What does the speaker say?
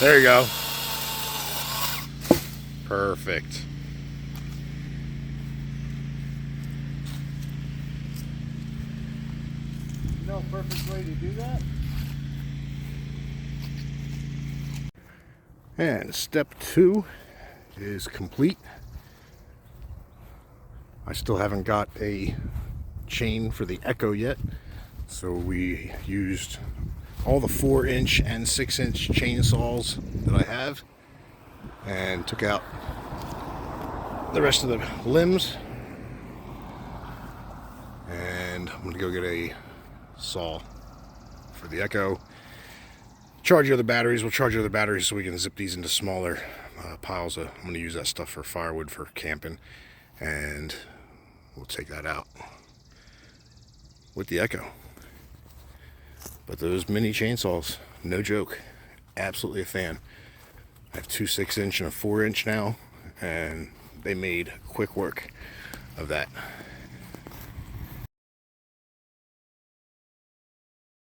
There you go. Perfect. No perfect way to do that. And step 2 is complete. I still haven't got a chain for the Echo yet, so we used all the 4-inch and 6-inch chainsaws that I have and took out the rest of the limbs, and I'm gonna go get a saw for the Echo. Charge the other batteries. We'll charge the other batteries so we can zip these into smaller piles. I'm going to use that stuff for firewood for camping, and we'll take that out with the Echo. But those mini chainsaws, no joke, absolutely a fan. I have 2 6-inch and a 4-inch now, and they made quick work of that.